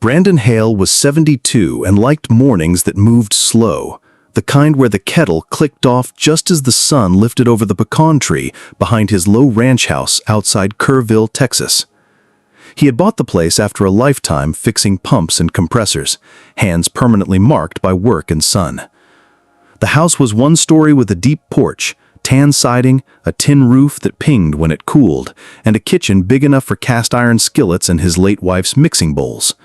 Brandon Hale was 72 and liked mornings that moved slow, the kind where the kettle clicked off just as the sun lifted over the pecan tree behind his low ranch house outside Kerrville, Texas. He had bought the place after a lifetime fixing pumps and compressors, hands permanently marked by work and sun. The house was one story with a deep porch, tan siding, a tin roof that pinged when it cooled, and a kitchen big enough for cast iron skillets and his late wife's mixing bowls.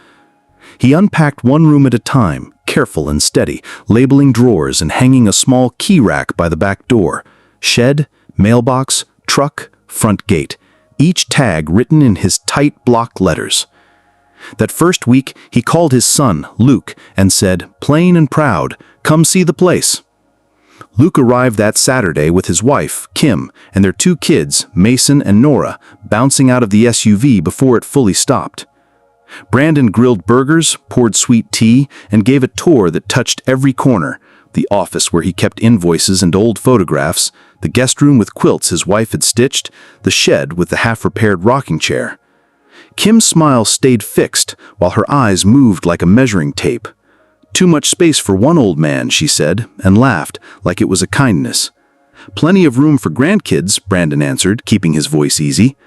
He unpacked one room at a time, careful and steady, labeling drawers and hanging a small key rack by the back door. Shed, mailbox, truck, front gate, each tag written in his tight block letters. That first week, he called his son, Luke, and said, plain and proud, "Come see the place." Luke arrived that Saturday with his wife, Kim, and their two kids, Mason and Nora, bouncing out of the SUV before it fully stopped. Brandon grilled burgers, poured sweet tea, and gave a tour that touched every corner: the office where he kept invoices and old photographs, the guest room with quilts his wife had stitched, the shed with the half-repaired rocking chair. Kim's smile stayed fixed, while her eyes moved like a measuring tape. "Too much space for one old man," she said, and laughed, like it was a kindness. "Plenty of room for grandkids," Brandon answered, keeping his voice easy.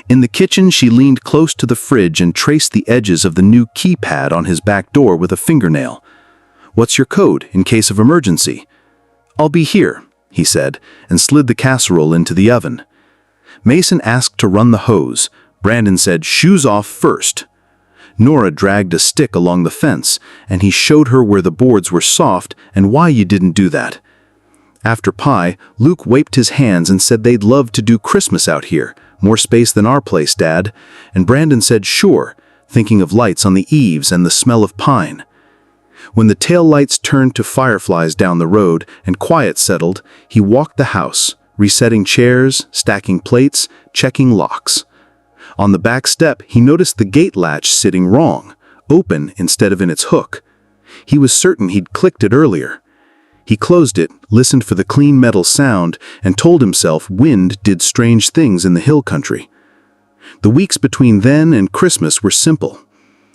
In the kitchen, she leaned close to the fridge and traced the edges of the new keypad on his back door with a fingernail. "What's your code, in case of emergency?" "I'll be here," he said, and slid the casserole into the oven. Mason asked to run the hose. Brandon said, "Shoes off first." Nora dragged a stick along the fence, and he showed her where the boards were soft and why you didn't do that. After pie, Luke wiped his hands and said they'd love to do Christmas out here. "More space than our place, Dad." And Brandon said, "Sure," thinking of lights on the eaves and the smell of pine. When the tail lights turned to fireflies down the road and quiet settled, he walked the house, resetting chairs, stacking plates, checking locks. On the back step, he noticed the gate latch sitting wrong, open instead of in its hook. He was certain he'd clicked it earlier. He closed it, listened for the clean metal sound, and told himself wind did strange things in the hill country. The weeks between then and Christmas were simple.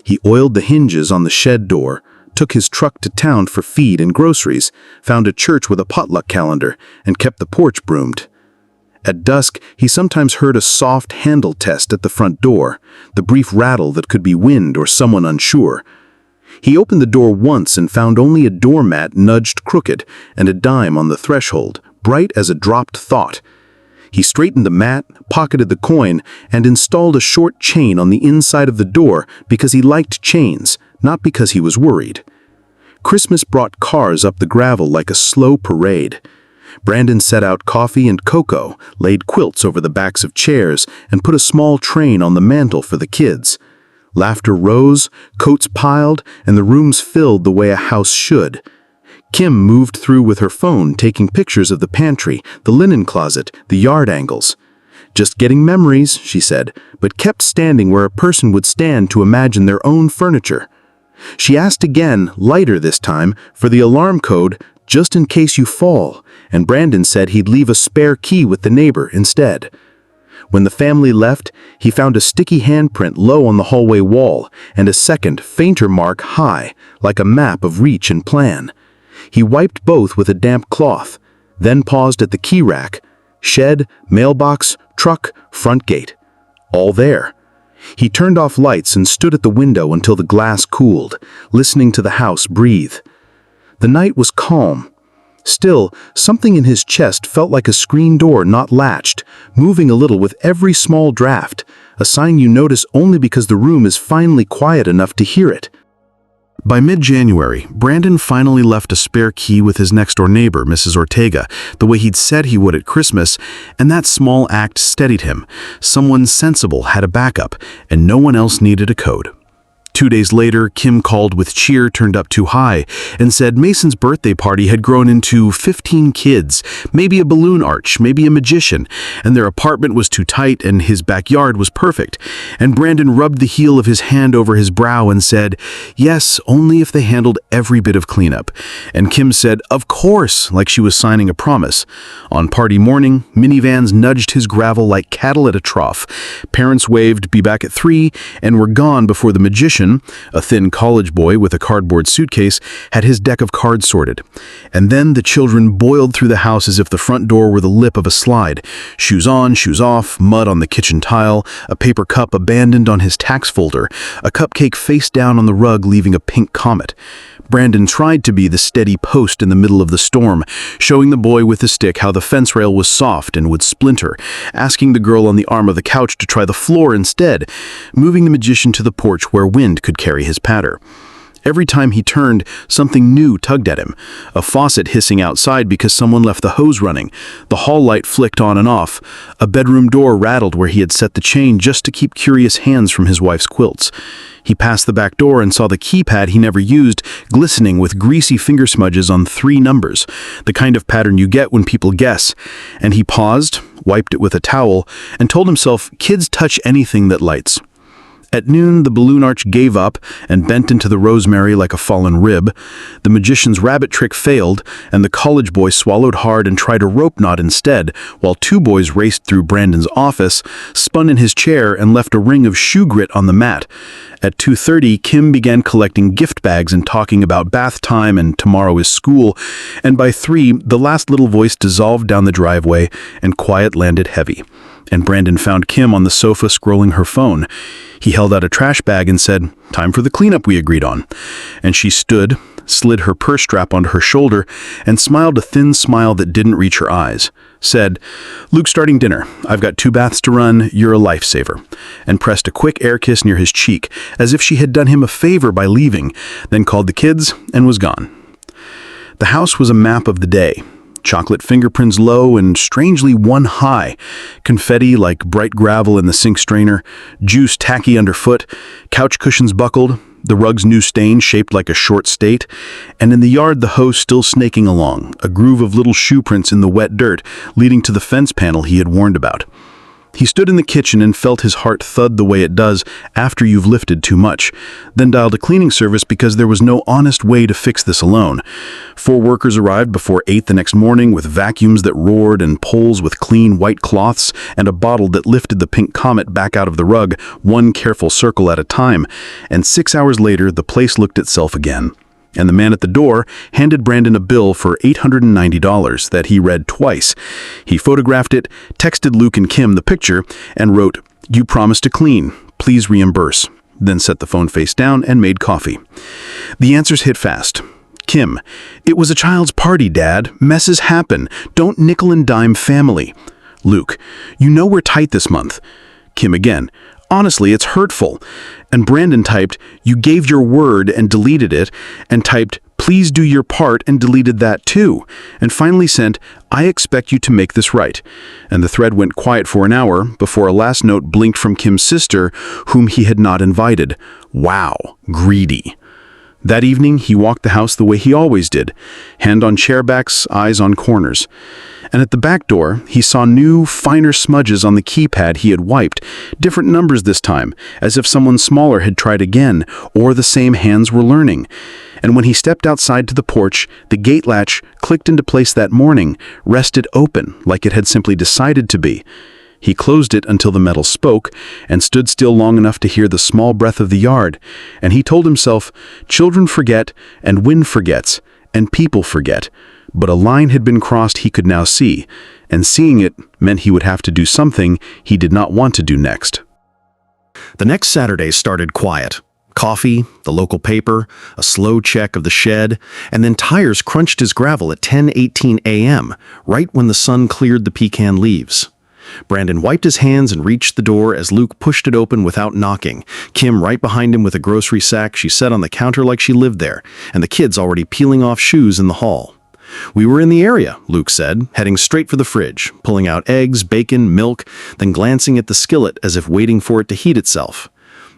He oiled the hinges on the shed door, took his truck to town for feed and groceries, found a church with a potluck calendar, and kept the porch broomed. At dusk, he sometimes heard a soft handle test at the front door, the brief rattle that could be wind or someone unsure. He opened the door once and found only a doormat nudged crooked and a dime on the threshold, bright as a dropped thought. He straightened the mat, pocketed the coin, and installed a short chain on the inside of the door because he liked chains, not because he was worried. Christmas brought cars up the gravel like a slow parade. Brandon set out coffee and cocoa, laid quilts over the backs of chairs, and put a small train on the mantel for the kids. Laughter rose, coats piled, and the rooms filled the way a house should. Kim moved through with her phone, taking pictures of the pantry, the linen closet, the yard angles. "Just getting memories," she said, but kept standing where a person would stand to imagine their own furniture. She asked again, lighter this time, for the alarm code, "just in case you fall," and Brandon said he'd leave a spare key with the neighbor instead. When the family left, he found a sticky handprint low on the hallway wall and a second, fainter mark high, like a map of reach and plan. He wiped both with a damp cloth, then paused at the key rack. Shed, mailbox, truck, front gate. All there. He turned off lights and stood at the window until the glass cooled, listening to the house breathe. The night was calm. Still, something in his chest felt like a screen door not latched, moving a little with every small draft, a sign you notice only because the room is finally quiet enough to hear it. By mid-January, Brandon finally left a spare key with his next-door neighbor, Mrs. Ortega, the way he'd said he would at Christmas, and that small act steadied him. Someone sensible had a backup, and no one else needed a code. 2 days later, Kim called with cheer turned up too high and said Mason's birthday party had grown into 15 kids, maybe a balloon arch, maybe a magician, and their apartment was too tight and his backyard was perfect. And Brandon rubbed the heel of his hand over his brow and said, "Yes, only if they handled every bit of cleanup." And Kim said, "Of course," like she was signing a promise. On party morning, minivans nudged his gravel like cattle at a trough. Parents waved, "Be back at 3," and were gone before the magician kitchen, a thin college boy with a cardboard suitcase had his deck of cards sorted. And then the children boiled through the house as if the front door were the lip of a slide. Shoes on, shoes off, mud on the kitchen tile, a paper cup abandoned on his tax folder, a cupcake face down on the rug leaving a pink comet. Brandon tried to be the steady post in the middle of the storm, showing the boy with the stick how the fence rail was soft and would splinter, asking the girl on the arm of the couch to try the floor instead, moving the magician to the porch where wind could carry his patter. Every time he turned, something new tugged at him. A faucet hissing outside because someone left the hose running. The hall light flicked on and off. A bedroom door rattled where he had set the chain just to keep curious hands from his wife's quilts. He passed the back door and saw the keypad he never used, glistening with greasy finger smudges on 3 numbers, the kind of pattern you get when people guess. And he paused, wiped it with a towel, and told himself, kids touch anything that lights. At noon, the balloon arch gave up and bent into the rosemary like a fallen rib. The magician's rabbit trick failed, and the college boy swallowed hard and tried a rope knot instead, while 2 boys raced through Brandon's office, spun in his chair, and left a ring of shoe grit on the mat. At 2:30, Kim began collecting gift bags and talking about bath time and tomorrow is school, and by 3, the last little voice dissolved down the driveway and quiet landed heavy. And Brandon found Kim on the sofa scrolling her phone. He held out a trash bag and said, "Time for the cleanup we agreed on." And she stood, slid her purse strap onto her shoulder, and smiled a thin smile that didn't reach her eyes. Said, "Luke's starting dinner. I've got 2 baths to run. You're a lifesaver." And pressed a quick air kiss near his cheek, as if she had done him a favor by leaving, then called the kids and was gone. The house was a map of the day. Chocolate fingerprints low and strangely 1 high, confetti like bright gravel in the sink strainer, juice tacky underfoot, couch cushions buckled, the rug's new stain shaped like a short state, and in the yard the hose still snaking along, a groove of little shoe prints in the wet dirt leading to the fence panel he had warned about. He stood in the kitchen and felt his heart thud the way it does after you've lifted too much, then dialed a cleaning service because there was no honest way to fix this alone. 4 workers arrived before 8 the next morning with vacuums that roared and poles with clean white cloths and a bottle that lifted the pink comet back out of the rug, 1 careful circle at a time, and 6 hours later the place looked itself again. And the man at the door handed Brandon a bill for $890 that he read twice. He photographed it, texted Luke and Kim the picture, and wrote, "You promised to clean. Please reimburse." Then set the phone face down and made coffee. The answers hit fast. Kim, "It was a child's party, Dad. Messes happen. Don't nickel and dime family." Luke, "You know we're tight this month." Kim again, "Honestly, it's hurtful." And Brandon typed, "You gave your word," and deleted it, and typed, "Please do your part," and deleted that too, and finally sent, "I expect you to make this right." And the thread went quiet for an hour before a last note blinked from Kim's sister, whom he had not invited. Wow, greedy. That evening, he walked the house the way he always did, hand on chairbacks, eyes on corners. And at the back door, he saw new, finer smudges on the keypad he had wiped, different numbers this time, as if someone smaller had tried again, or the same hands were learning. And when he stepped outside to the porch, the gate latch, clicked into place that morning, rested open, like it had simply decided to be. He closed it until the metal spoke, and stood still long enough to hear the small breath of the yard, and he told himself, children forget, and wind forgets, and people forget. But a line had been crossed he could now see, and seeing it meant he would have to do something he did not want to do next. The next Saturday started quiet. Coffee, the local paper, a slow check of the shed, and then tires crunched his gravel at 10:18 a.m., right when the sun cleared the pecan leaves. Brandon wiped his hands and reached the door as Luke pushed it open without knocking, Kim right behind him with a grocery sack she set on the counter like she lived there, and the kids already peeling off shoes in the hall. "We were in the area," Luke said, heading straight for the fridge, pulling out eggs, bacon, milk, then glancing at the skillet as if waiting for it to heat itself.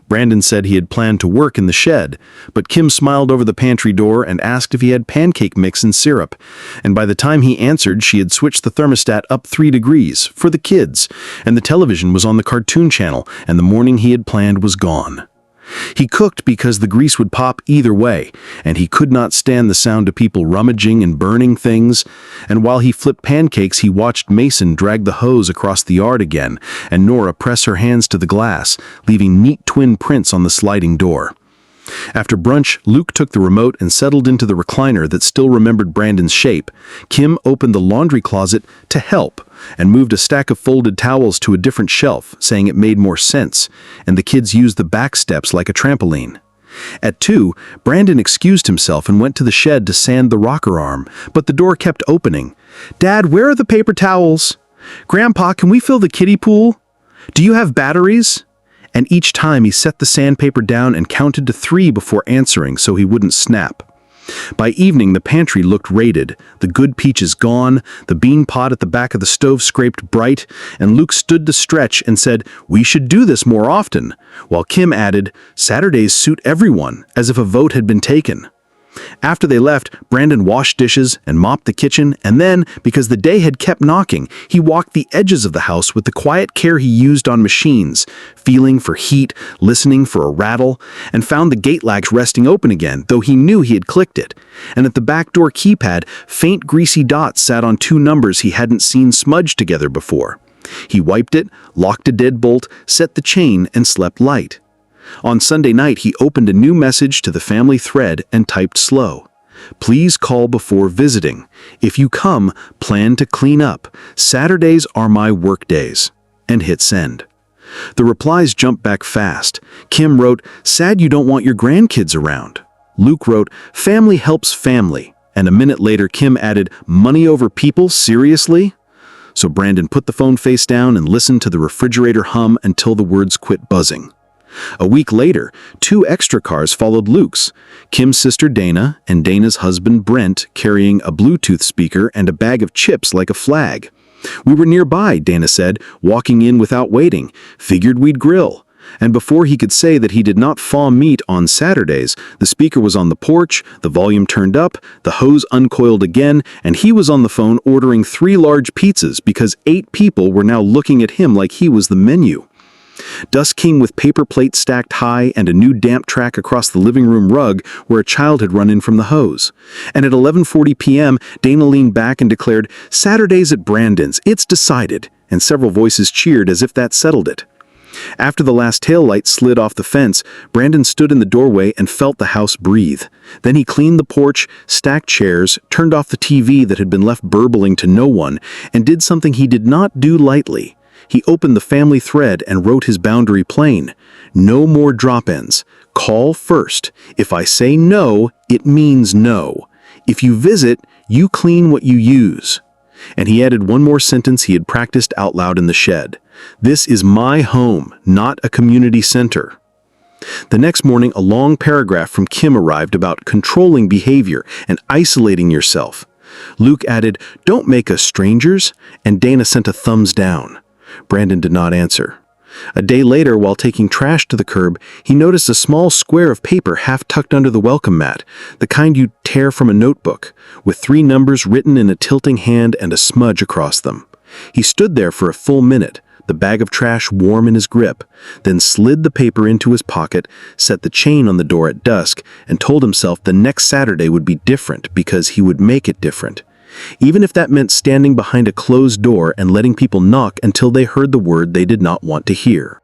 Brandon said he had planned to work in the shed, but Kim smiled over the pantry door and asked if he had pancake mix and syrup, and by the time he answered, she had switched the thermostat up 3 degrees for the kids, and the television was on the cartoon channel, and the morning he had planned was gone. He cooked because the grease would pop either way, and he could not stand the sound of people rummaging and burning things, and while he flipped pancakes he watched Mason drag the hose across the yard again, and Nora press her hands to the glass, leaving neat twin prints on the sliding door. After brunch, Luke took the remote and settled into the recliner that still remembered Brandon's shape. Kim opened the laundry closet to help and moved a stack of folded towels to a different shelf, saying it made more sense, and the kids used the back steps like a trampoline. At 2, Brandon excused himself and went to the shed to sand the rocker arm, but the door kept opening. "Dad, where are the paper towels? Grandpa, can we fill the kiddie pool? Do you have batteries?" And each time he set the sandpaper down and counted to 3 before answering so he wouldn't snap. By evening, the pantry looked raided, the good peaches gone, the bean pot at the back of the stove scraped bright, and Luke stood to stretch and said, "We should do this more often," while Kim added, "Saturdays suit everyone," as if a vote had been taken. After they left, Brandon washed dishes and mopped the kitchen, and then, because the day had kept knocking, he walked the edges of the house with the quiet care he used on machines, feeling for heat, listening for a rattle, and found the gate latch resting open again, though he knew he had clicked it. And at the back door keypad, faint greasy dots sat on 2 numbers he hadn't seen smudged together before. He wiped it, locked a deadbolt, set the chain, and slept light. On Sunday night, he opened a new message to the family thread and typed slow. "Please call before visiting. If you come, plan to clean up. Saturdays are my work days." And hit send. The replies jumped back fast. Kim wrote, "Sad you don't want your grandkids around." Luke wrote, "Family helps family." And a minute later, Kim added, "Money over people, seriously?" So Brandon put the phone face down and listened to the refrigerator hum until the words quit buzzing. A week later, 2 extra cars followed Luke's, Kim's sister Dana and Dana's husband Brent carrying a Bluetooth speaker and a bag of chips like a flag. "We were nearby," Dana said, walking in without waiting. "Figured we'd grill." And before he could say that he did not thaw meat on Saturdays, the speaker was on the porch, the volume turned up, the hose uncoiled again, and he was on the phone ordering 3 large pizzas because 8 people were now looking at him like he was the menu. Dusking with paper plates stacked high and a new damp track across the living room rug where a child had run in from the hose. And at 11:40 p.m., Dana leaned back and declared, "Saturdays at Brandon's, it's decided," and several voices cheered as if that settled it. After the last taillight slid off the fence, Brandon stood in the doorway and felt the house breathe. Then he cleaned the porch, stacked chairs, turned off the TV that had been left burbling to no one, and did something he did not do lightly. He opened the family thread and wrote his boundary plain. "No more drop-ins. Call first. If I say no, it means no. If you visit, you clean what you use." And he added one more sentence he had practiced out loud in the shed. "This is my home, not a community center." The next morning, a long paragraph from Kim arrived about controlling behavior and isolating yourself. Luke added, "Don't make us strangers," and Dana sent a thumbs down. Brandon did not answer. A day later, while taking trash to the curb, he noticed a small square of paper half tucked under the welcome mat, the kind you tear from a notebook, with 3 numbers written in a tilting hand and a smudge across them. He stood there for a full minute, the bag of trash warm in his grip, then slid the paper into his pocket, set the chain on the door at dusk, and told himself the next Saturday would be different because he would make it different. Even if that meant standing behind a closed door and letting people knock until they heard the word they did not want to hear.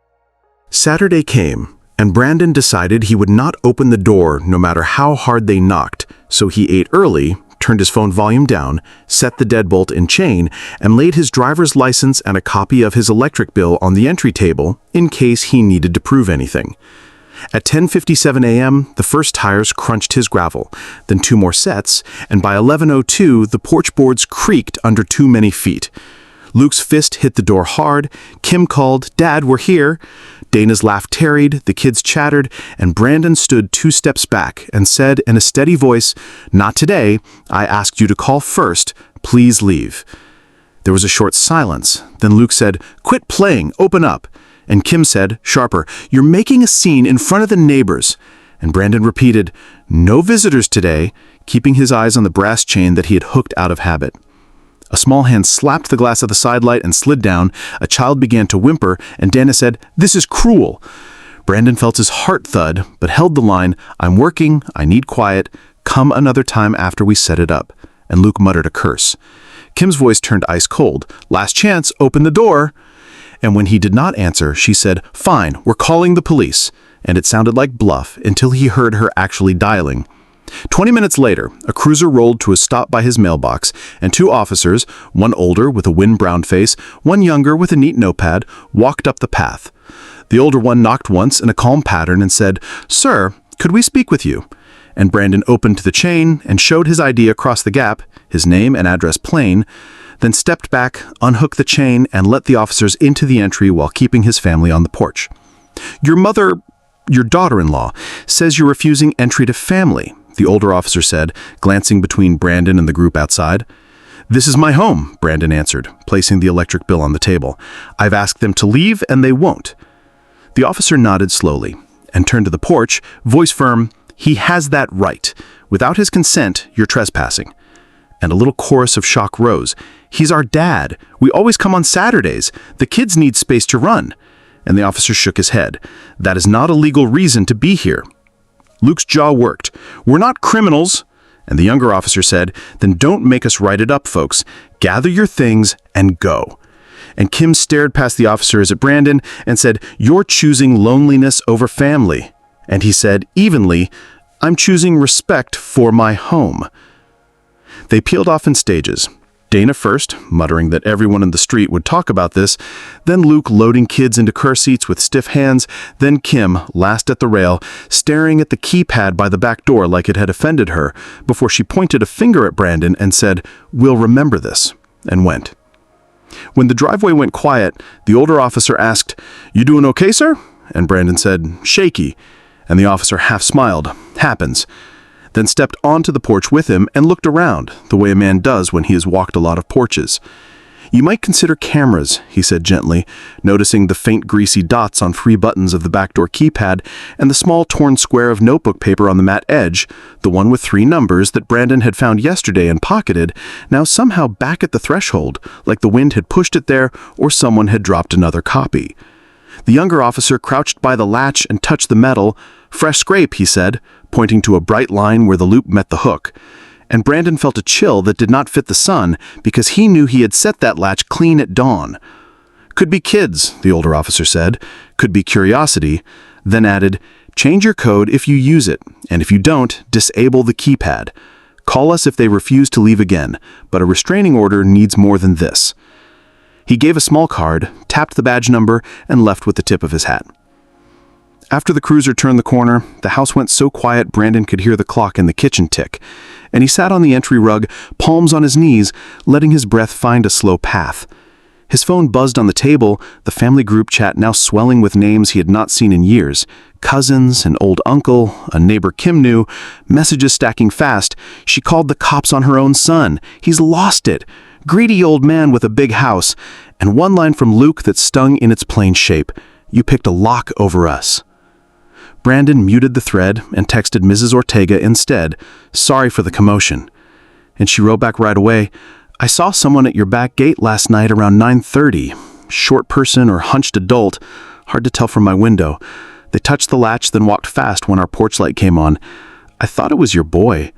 Saturday came, and Brandon decided he would not open the door no matter how hard they knocked, so he ate early, turned his phone volume down, set the deadbolt in chain, and laid his driver's license and a copy of his electric bill on the entry table in case he needed to prove anything. At 10:57 a.m., the first tires crunched his gravel, then 2 more sets, and by 11:02, the porch boards creaked under too many feet. Luke's fist hit the door hard. Kim called, "Dad, we're here." Dana's laugh tarried, the kids chattered, and Brandon stood 2 steps back and said in a steady voice, "Not today. I asked you to call first. Please leave." There was a short silence. Then Luke said, "Quit playing. Open up." And Kim said, sharper, "You're making a scene in front of the neighbors." And Brandon repeated, "No visitors today," keeping his eyes on the brass chain that he had hooked out of habit. A small hand slapped the glass of the side light and slid down. A child began to whimper, and Dana said, "This is cruel." Brandon felt his heart thud, but held the line, "I'm working, I need quiet, come another time after we set it up." And Luke muttered a curse. Kim's voice turned ice cold. "Last chance, open the door." And when he did not answer, she said, "Fine, we're calling the police." and it sounded like bluff until he heard her actually dialing. 20 minutes later, a cruiser rolled to a stop by his mailbox, and two officers, one older with a wind-browned face, one younger with a neat notepad, walked up the path. The older one knocked once in a calm pattern and said, "Sir, could we speak with you?" And Brandon opened the chain and showed his ID across the gap, his name and address plain, then stepped back, unhooked the chain, and let the officers into the entry while keeping his family on the porch. Your daughter-in-law, says you're refusing entry to family," the older officer said, glancing between Brandon and the group outside. "This is my home," Brandon answered, placing the electric bill on the table. "I've asked them to leave, and they won't." The officer nodded slowly and turned to the porch, voice firm. "He has that right. Without his consent, you're trespassing." And a little chorus of shock rose. "He's our dad. We always come on Saturdays. The kids need space to run." And the officer shook his head. "That is not a legal reason to be here." Luke's jaw worked. "We're not criminals." And the younger officer said, "Then don't make us write it up, folks. Gather your things and go." And Kim stared past the officers at Brandon and said, "You're choosing loneliness over family." And he said, evenly, "I'm choosing respect for my home." They peeled off in stages. Dana first, muttering that everyone in the street would talk about this, then Luke loading kids into car seats with stiff hands, then Kim, last at the rail, staring at the keypad by the back door like it had offended her, before she pointed a finger at Brandon and said, "We'll remember this," and went. When the driveway went quiet, the older officer asked, "You doing okay, sir?" And Brandon said, "Shaky." And the officer half smiled, "Happens," then stepped onto the porch with him and looked around, the way a man does when he has walked a lot of porches. "You might consider cameras," he said gently, noticing the faint greasy dots on 3 buttons of the back door keypad and the small torn square of notebook paper on the matte edge, the one with 3 numbers that Brandon had found yesterday and pocketed, now somehow back at the threshold, like the wind had pushed it there or someone had dropped another copy. The younger officer crouched by the latch and touched the metal. "Fresh scrape," he said, pointing to a bright line where the loop met the hook. And Brandon felt a chill that did not fit the sun because he knew he had set that latch clean at dawn. "Could be kids," the older officer said. "Could be curiosity," then added, "Change your code if you use it, and if you don't, disable the keypad. Call us if they refuse to leave again, but a restraining order needs more than this." He gave a small card, tapped the badge number, and left with the tip of his hat. After the cruiser turned the corner, the house went so quiet Brandon could hear the clock in the kitchen tick, and he sat on the entry rug, palms on his knees, letting his breath find a slow path. His phone buzzed on the table, the family group chat now swelling with names he had not seen in years. Cousins, an old uncle, a neighbor Kim knew, messages stacking fast. She called the cops on her own son. He's lost it. Greedy old man with a big house. And one line from Luke that stung in its plain shape. "You picked a lock over us." Brandon muted the thread and texted Mrs. Ortega instead, "Sorry for the commotion." And she wrote back right away, "I saw someone at your back gate last night around 9:30. Short person or hunched adult, hard to tell from my window. They touched the latch, then walked fast when our porch light came on. I thought it was your boy."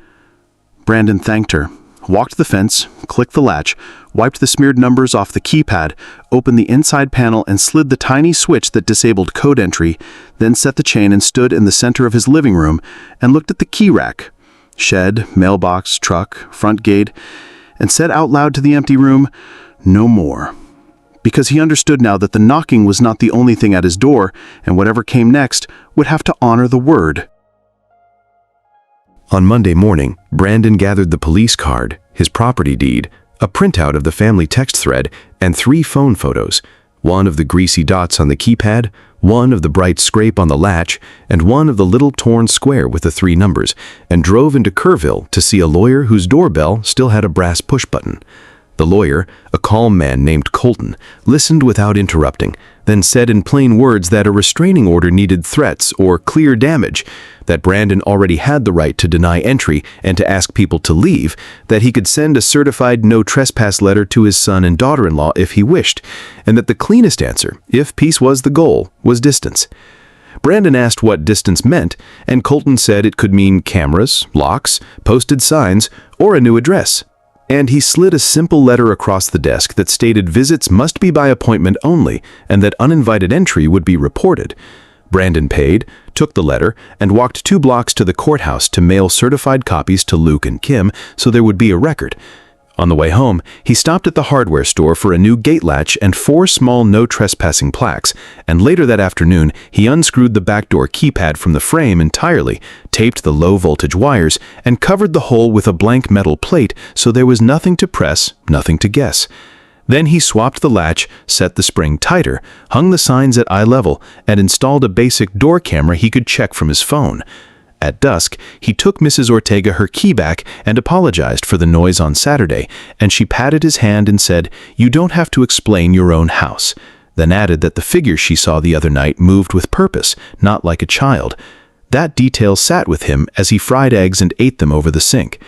Brandon thanked her, walked the fence, clicked the latch, wiped the smeared numbers off the keypad, opened the inside panel and slid the tiny switch that disabled code entry, then set the chain and stood in the center of his living room and looked at the key rack, shed, mailbox, truck, front gate, and said out loud to the empty room, "No more." Because he understood now that the knocking was not the only thing at his door, and whatever came next would have to honor the word. On Monday morning, Brandon gathered the police card, his property deed, a printout of the family text thread, and 3 phone photos, one of the greasy dots on the keypad, one of the bright scrape on the latch, and one of the little torn square with the 3 numbers, and drove into Kerrville to see a lawyer whose doorbell still had a brass push button. The lawyer, a calm man named Colton, listened without interrupting, then said in plain words that a restraining order needed threats or clear damage, that Brandon already had the right to deny entry and to ask people to leave, that he could send a certified no trespass letter to his son and daughter-in-law if he wished, and that the cleanest answer, if peace was the goal, was distance. Brandon asked what distance meant, and Colton said it could mean cameras, locks, posted signs, or a new address. And he slid a simple letter across the desk that stated visits must be by appointment only and that uninvited entry would be reported. Brandon paid, took the letter, and walked 2 blocks to the courthouse to mail certified copies to Luke and Kim so there would be a record. On the way home, he stopped at the hardware store for a new gate latch and 4 small no trespassing plaques, and later that afternoon, he unscrewed the back door keypad from the frame entirely, taped the low-voltage wires, and covered the hole with a blank metal plate so there was nothing to press, nothing to guess. Then he swapped the latch, set the spring tighter, hung the signs at eye level, and installed a basic door camera he could check from his phone. At dusk, he took Mrs. Ortega her key back and apologized for the noise on Saturday, and she patted his hand and said, "You don't have to explain your own house," then added that the figure she saw the other night moved with purpose, not like a child. That detail sat with him as he fried eggs and ate them over the sink.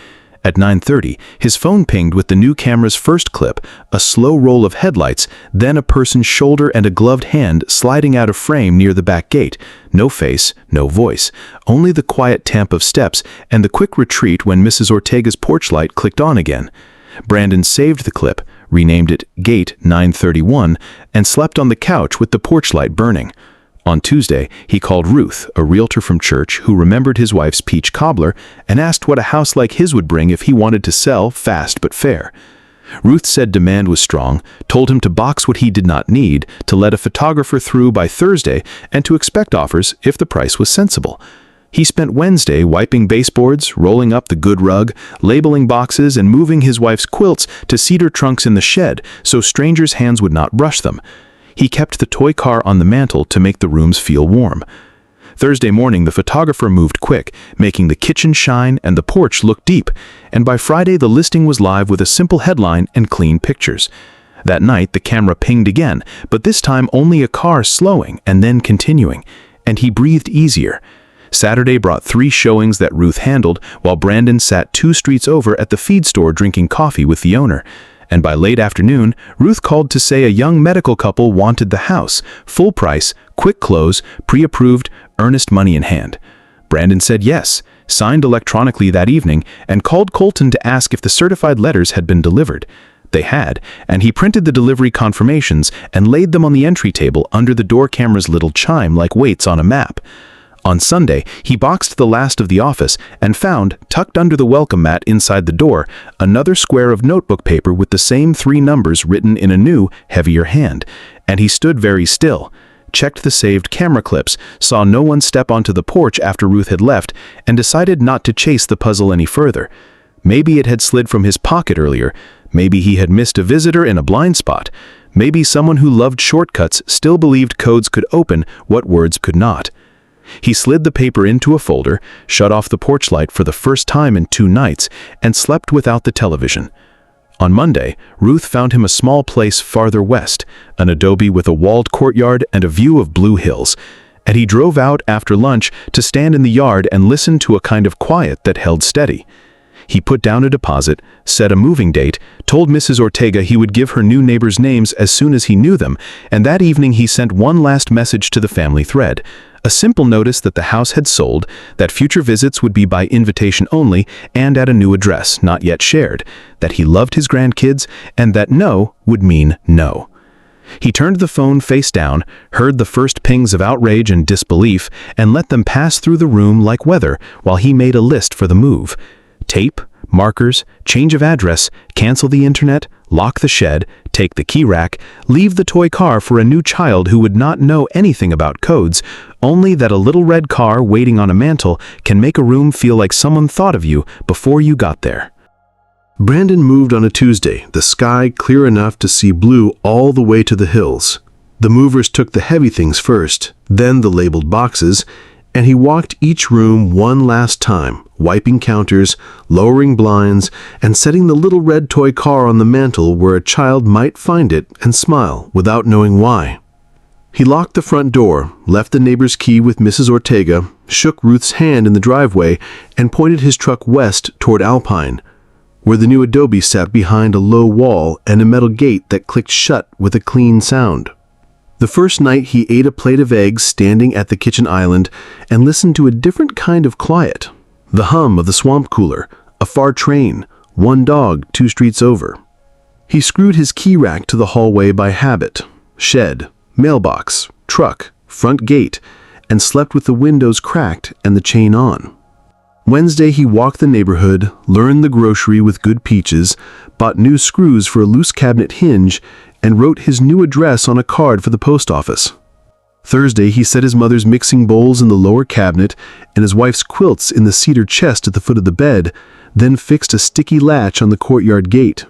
At 9:30, his phone pinged with the new camera's first clip, a slow roll of headlights, then a person's shoulder and a gloved hand sliding out of frame near the back gate. No face, no voice, only the quiet tamp of steps and the quick retreat when Mrs. Ortega's porch light clicked on again. Brandon saved the clip, renamed it Gate 931, and slept on the couch with the porch light burning. On Tuesday, he called Ruth, a realtor from church who remembered his wife's peach cobbler, and asked what a house like his would bring if he wanted to sell fast but fair. Ruth said demand was strong, told him to box what he did not need, to let a photographer through by Thursday, and to expect offers if the price was sensible. He spent Wednesday wiping baseboards, rolling up the good rug, labeling boxes, and moving his wife's quilts to cedar trunks in the shed so strangers' hands would not brush them. He kept the toy car on the mantel to make the rooms feel warm. Thursday morning, the photographer moved quick, making the kitchen shine and the porch look deep, and by Friday the listing was live with a simple headline and clean pictures. That night, the camera pinged again, but this time only a car slowing and then continuing, and he breathed easier. Saturday brought 3 showings that Ruth handled, while Brandon sat 2 streets over at the feed store drinking coffee with the owner. And by late afternoon, Ruth called to say a young medical couple wanted the house, full price, quick close, pre-approved, earnest money in hand. Brandon said yes, signed electronically that evening, and called Colton to ask if the certified letters had been delivered. They had, and he printed the delivery confirmations and laid them on the entry table under the door camera's little chime like weights on a map. On Sunday, he boxed the last of the office and found, tucked under the welcome mat inside the door, another square of notebook paper with the same 3 numbers written in a new, heavier hand. And he stood very still, checked the saved camera clips, saw no one step onto the porch after Ruth had left, and decided not to chase the puzzle any further. Maybe it had slid from his pocket earlier. Maybe he had missed a visitor in a blind spot. Maybe someone who loved shortcuts still believed codes could open what words could not. He slid the paper into a folder, shut off the porch light for the first time in 2 nights, and slept without the television. On Monday, Ruth found him a small place farther west, an adobe with a walled courtyard and a view of blue hills, and he drove out after lunch to stand in the yard and listen to a kind of quiet that held steady. He put down a deposit, set a moving date, told Mrs. Ortega he would give her new neighbors' names as soon as he knew them, and that evening he sent one last message to the family thread. A simple notice that the house had sold, that future visits would be by invitation only and at a new address not yet shared, that he loved his grandkids, and that no would mean no. He turned the phone face down, heard the first pings of outrage and disbelief, and let them pass through the room like weather while he made a list for the move. Tape, markers, change of address, cancel the internet, lock the shed, take the key rack, leave the toy car for a new child who would not know anything about codes, only that a little red car waiting on a mantel can make a room feel like someone thought of you before you got there. Brandon moved on a Tuesday, the sky clear enough to see blue all the way to the hills. The movers took the heavy things first, then the labeled boxes, and he walked each room one last time, wiping counters, lowering blinds, and setting the little red toy car on the mantel where a child might find it and smile without knowing why. He locked the front door, left the neighbor's key with Mrs. Ortega, shook Ruth's hand in the driveway, and pointed his truck west toward Alpine, where the new adobe sat behind a low wall and a metal gate that clicked shut with a clean sound. The first night he ate a plate of eggs standing at the kitchen island and listened to a different kind of quiet. The hum of the swamp cooler, a far train, one dog 2 streets over. He screwed his key rack to the hallway by habit. Shed, mailbox, truck, front gate, and slept with the windows cracked and the chain on. Wednesday, he walked the neighborhood, learned the grocery with good peaches, bought new screws for a loose cabinet hinge, and wrote his new address on a card for the post office. Thursday, he set his mother's mixing bowls in the lower cabinet and his wife's quilts in the cedar chest at the foot of the bed, then fixed a sticky latch on the courtyard gate.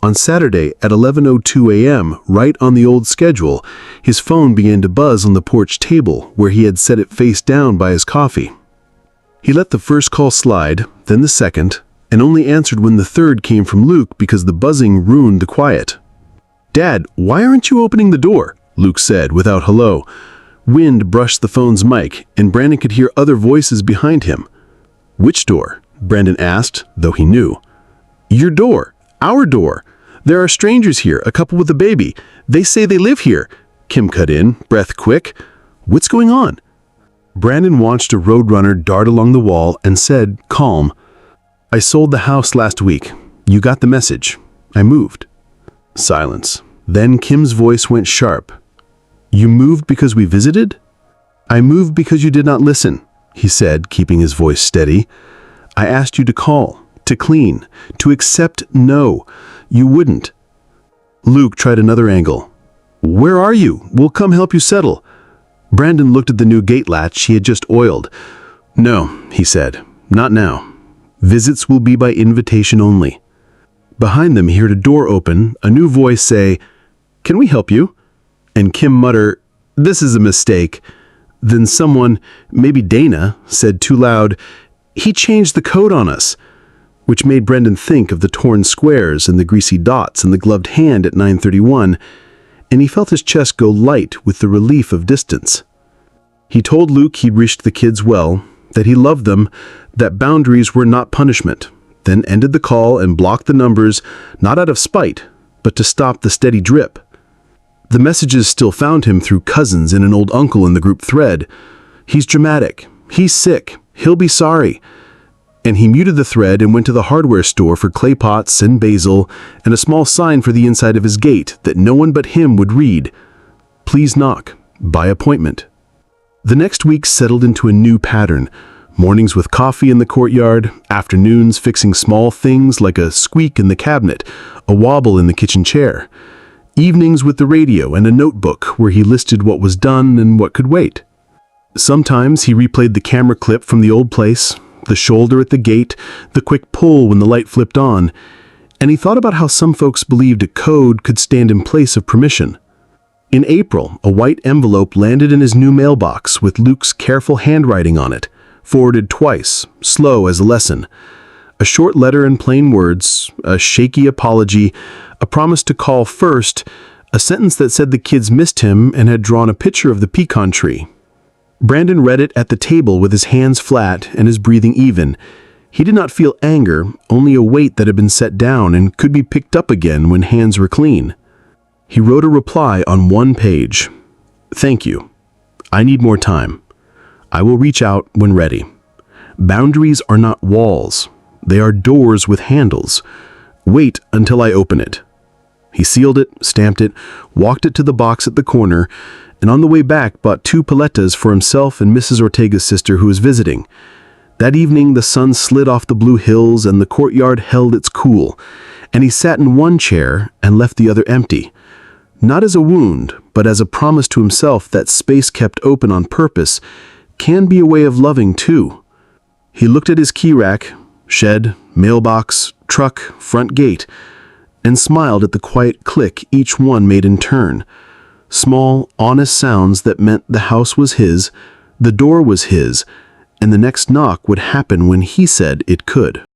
On Saturday, at 11:02 a.m., right on the old schedule, his phone began to buzz on the porch table where he had set it face down by his coffee. He let the first call slide, then the second, and only answered when the third came from Luke because the buzzing ruined the quiet. "Dad, why aren't you opening the door?" Luke said without hello. Wind brushed the phone's mic, and Brandon could hear other voices behind him. "Which door?" Brandon asked, though he knew. "Your door. Our door. There are strangers here, a couple with a baby. They say they live here." Kim cut in, breath quick. "What's going on?" Brandon watched a roadrunner dart along the wall and said, calm, "I sold the house last week. You got the message. I moved." Silence. Then Kim's voice went sharp. "You moved because we visited?" "I moved because you did not listen," he said, keeping his voice steady. "I asked you to call, to clean, to accept no. You wouldn't." Luke tried another angle. "Where are you? We'll come help you settle." Brandon looked at the new gate latch he had just oiled. "No," he said, "not now. Visits will be by invitation only." Behind them he heard a door open, a new voice say, "Can we help you?" And Kim mutter, "This is a mistake." Then someone, maybe Dana, said too loud, "He changed the code on us," which made Brendan think of the torn squares and the greasy dots in the gloved hand at 9:31, and he felt his chest go light with the relief of distance. He told Luke he'd wished the kids well, that he loved them, that boundaries were not punishment, then ended the call and blocked the numbers, not out of spite, but to stop the steady drip. The messages still found him through cousins and an old uncle in the group thread. "He's dramatic. He's sick. He'll be sorry." And he muted the thread and went to the hardware store for clay pots and basil and a small sign for the inside of his gate that no one but him would read. "Please knock. By appointment." The next week settled into a new pattern. Mornings with coffee in the courtyard, afternoons fixing small things like a squeak in the cabinet, a wobble in the kitchen chair. Evenings with the radio and a notebook where he listed what was done and what could wait. Sometimes he replayed the camera clip from the old place, the shoulder at the gate, the quick pull when the light flipped on, and he thought about how some folks believed a code could stand in place of permission. In April, a white envelope landed in his new mailbox with Luke's careful handwriting on it, forwarded twice, slow as a lesson. A short letter in plain words, a shaky apology, a promise to call first, a sentence that said the kids missed him and had drawn a picture of the pecan tree. Brandon read it at the table with his hands flat and his breathing even. He did not feel anger, only a weight that had been set down and could be picked up again when hands were clean. He wrote a reply on one page. "Thank you. I need more time. I will reach out when ready. Boundaries are not walls. They are doors with handles. Wait until I open it." He sealed it, stamped it, walked it to the box at the corner, and on the way back bought 2 paletas for himself and Mrs. Ortega's sister who was visiting. That evening the sun slid off the blue hills and the courtyard held its cool, and he sat in one chair and left the other empty. Not as a wound, but as a promise to himself that space kept open on purpose can be a way of loving too. He looked at his key rack, shed, mailbox, truck, front gate, and smiled at the quiet click each one made in turn. Small, honest sounds that meant the house was his, the door was his, and the next knock would happen when he said it could.